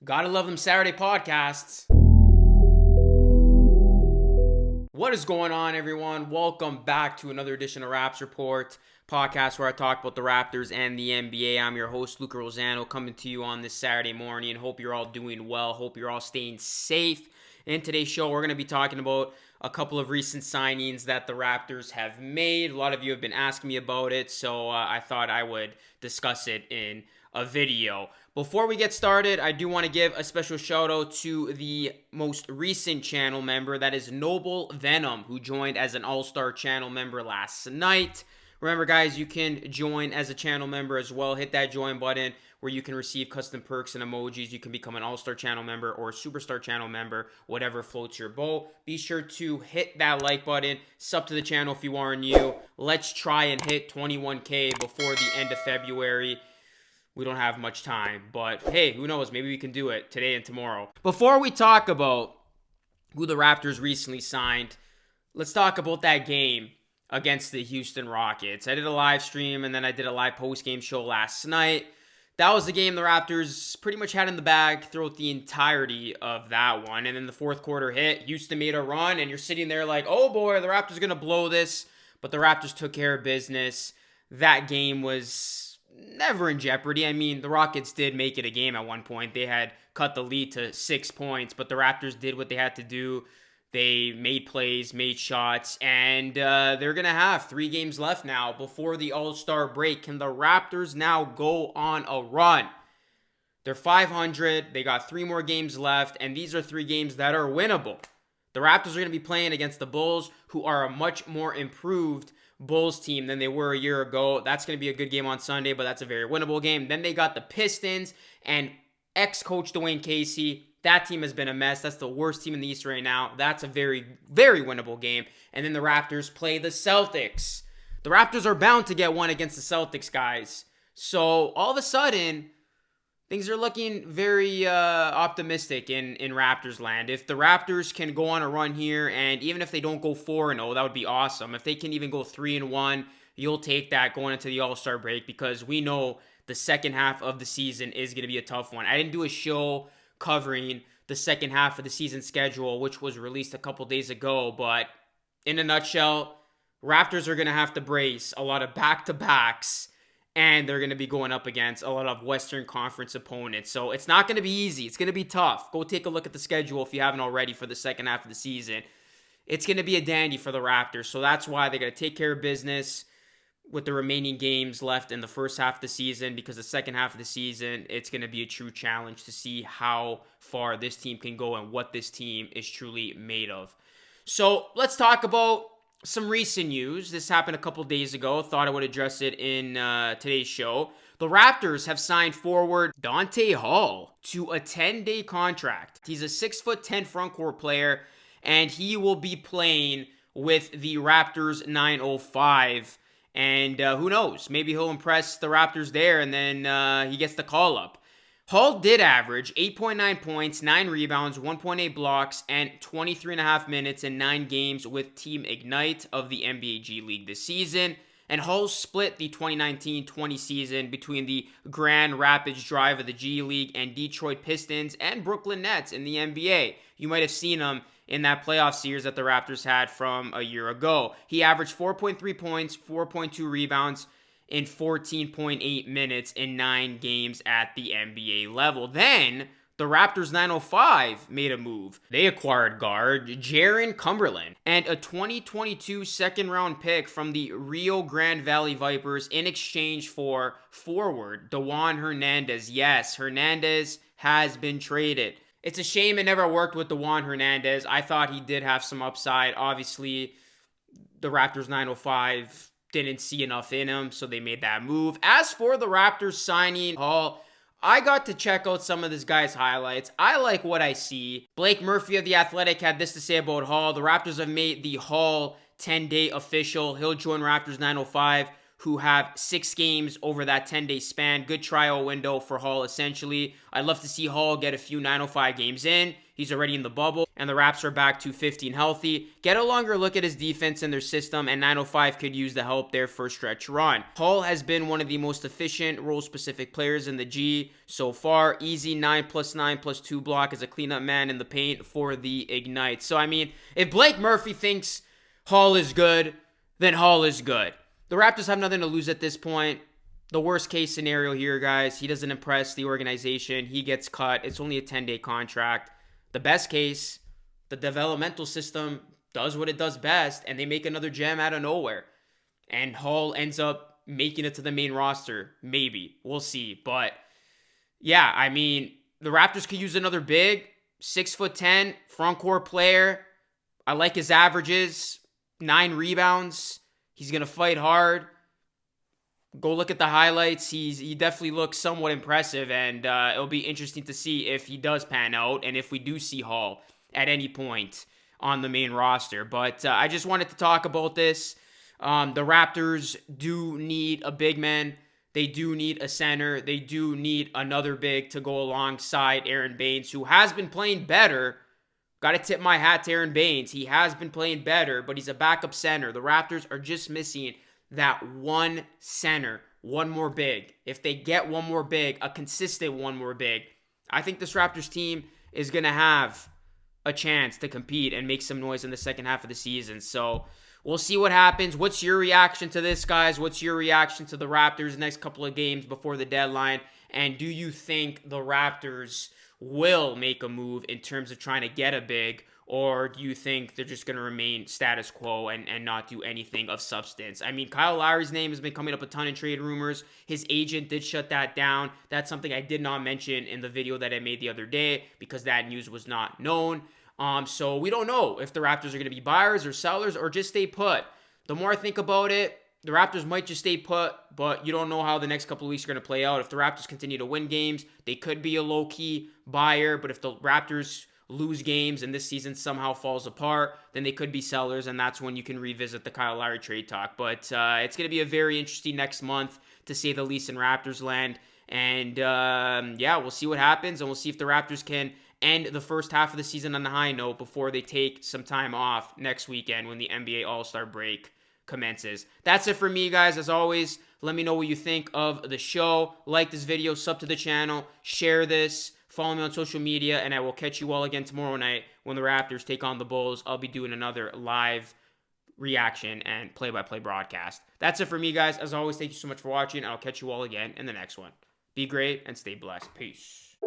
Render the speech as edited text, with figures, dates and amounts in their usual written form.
Gotta love them Saturday podcasts. What is going on, everyone? Welcome back to another edition of Raps Report, podcast where I talk about the Raptors and the NBA. I'm your host, Luca Rosano, coming to you on this Saturday morning. Hope you're all doing well. Hope you're all staying safe. In today's show, we're going to be talking about a couple of recent signings that the Raptors have made. A lot of you have been asking me about it, so I thought I would discuss it in a video. Before we get started, I do want to give a special shout out to the most recent channel member, that is Noble Venom, who joined as an all-star channel member last night. Remember, guys, you can join as a channel member as well. Hit that join button where you can receive custom perks and emojis. You can become an all-star channel member or a superstar channel member, whatever floats your boat. Be sure to hit that like button, sub to the channel if you are new. Let's try and hit 21K before the end of February. We don't have much time, but hey, who knows? Maybe we can do it today and tomorrow. Before we talk about who the Raptors recently signed, let's talk about that game against the Houston Rockets. I did a live stream and then I did a live post-game show last night. That was the game the Raptors pretty much had in the bag throughout the entirety of that one. And then the fourth quarter hit, Houston made a run, and you're sitting there like, oh boy, the Raptors are going to blow this. But the Raptors took care of business. That game was never in jeopardy. I mean, the Rockets did make it a game at one point. They had cut the lead to 6 points, but the Raptors did what they had to do. They made plays, made shots, and they're going to have 3 games left now before the All-Star break. Can the Raptors now go on a run? They're 500. They got 3 more games left, and these are 3 games that are winnable. The Raptors are going to be playing against the Bulls, who are a much more improved Bulls team than they were a year ago. That's going to be a good game on Sunday, but that's a very winnable game. Then they got the Pistons and ex-coach Dwayne Casey. That team has been a mess. That's the worst team in the East right now. That's a very, very winnable game. And then the Raptors play the Celtics. The Raptors are bound to get one against the Celtics, guys. So all of a sudden, things are looking very optimistic in Raptors land. If the Raptors can go on a run here, and even if they don't go 4-0, that would be awesome. If they can even go 3-1, you'll take that going into the All-Star break, because we know the second half of the season is going to be a tough one. I didn't do a show covering the second half of the season schedule, which was released a couple days ago, but in a nutshell, Raptors are going to have to brace a lot of back-to-backs, and they're going to be going up against a lot of Western Conference opponents. So it's not going to be easy. It's going to be tough. Go take a look at the schedule if you haven't already for the second half of the season. It's going to be a dandy for the Raptors. So that's why they're going to take care of business with the remaining games left in the first half of the season, because the second half of the season, it's going to be a true challenge to see how far this team can go and what this team is truly made of. So let's talk about some recent news. This happened a couple days ago. Thought I would address it in today's show. The Raptors have signed forward Donta Hall to a 10-day contract. He's a 6'10" frontcourt player, and he will be playing with the Raptors 905. And who knows? Maybe he'll impress the Raptors there, and then he gets the call up. Hall did average 8.9 points, 9 rebounds, 1.8 blocks, and 23.5 minutes in 9 games with Team Ignite of the NBA G League this season. And Hall split the 2019-20 season between the Grand Rapids Drive of the G League and Detroit Pistons and Brooklyn Nets in the NBA. You might have seen him in that playoff series that the Raptors had from a year ago. He averaged 4.3 points, 4.2 rebounds in 14.8 minutes in 9 games at the NBA level. Then the Raptors 905 made a move. They acquired guard Jaron Cumberland and a 2022 second-round pick from the Rio Grande Valley Vipers in exchange for forward DeJuan Hernandez. Yes, Hernandez has been traded. It's a shame it never worked with DeJuan Hernandez. I thought he did have some upside. Obviously, the Raptors 905 didn't see enough in him, so they made that move. As for the Raptors signing Hall, I got to check out some of this guy's highlights. I like what I see. Blake Murphy of The Athletic had this to say about Hall. The Raptors have made the Hall 10-day official. He'll join Raptors 905, who have 6 games over that 10-day span. Good trial window for Hall, essentially. I'd love to see Hall get a few 905 games in, He's already in the bubble, and the Raps are back to 15 healthy. Get a longer look at his defense and their system, and 905 could use the help there for a stretch run. Hall has been one of the most efficient role-specific players in the G so far. Easy 9+9+2 block as a cleanup man in the paint for the Ignite. So, I mean, if Blake Murphy thinks Hall is good, then Hall is good. The Raptors have nothing to lose at this point. The worst case scenario here, guys, he doesn't impress the organization. He gets cut. It's only a 10-day contract. The best case, the developmental system does what it does best, and they make another gem out of nowhere. And Hall ends up making it to the main roster. Maybe. We'll see. But, yeah, I mean, the Raptors could use another big, 6'10", front court player. I like his averages. 9 rebounds. He's going to fight hard. Go look at the highlights. He definitely looks somewhat impressive, and it'll be interesting to see if he does pan out and if we do see Hall at any point on the main roster. But I just wanted to talk about this. The Raptors do need a big man. They do need a center. They do need another big to go alongside Aaron Baines, who has been playing better. Got to tip my hat to Aaron Baines. He has been playing better, but he's a backup center. The Raptors are just missing that one center, one more big. If they get one more big, a consistent one more big, I think this Raptors team is going to have a chance to compete and make some noise in the second half of the season. So we'll see what happens. What's your reaction to this, guys? What's your reaction to the Raptors next couple of games before the deadline? And do you think the Raptors will make a move in terms of trying to get a big, or do you think they're just going to remain status quo and not do anything of substance? I mean, Kyle Lowry's name has been coming up a ton in trade rumors. His agent did shut that down. That's something I did not mention in the video that I made the other day because that news was not known. So we don't know if the Raptors are going to be buyers or sellers or just stay put. The more I think about it, the Raptors might just stay put, but you don't know how the next couple of weeks are going to play out. If the Raptors continue to win games, they could be a low-key buyer, but if the Raptors lose games and this season somehow falls apart, then they could be sellers, and that's when you can revisit the Kyle Lowry trade talk. But it's going to be a very interesting next month, to say the least, in Raptors land. And, yeah, we'll see what happens, and we'll see if the Raptors can end the first half of the season on a high note before they take some time off next weekend when the NBA All-Star break commences. That's it for me, guys. As always, let me know what you think of the show. Like this video, sub to the channel, share this, follow me on social media, and I will catch you all again tomorrow night when the Raptors take on the Bulls. I'll be doing another live reaction and play-by-play broadcast. That's it for me, guys. As always, thank you so much for watching. I'll catch you all again in the next one. Be great and stay blessed. Peace.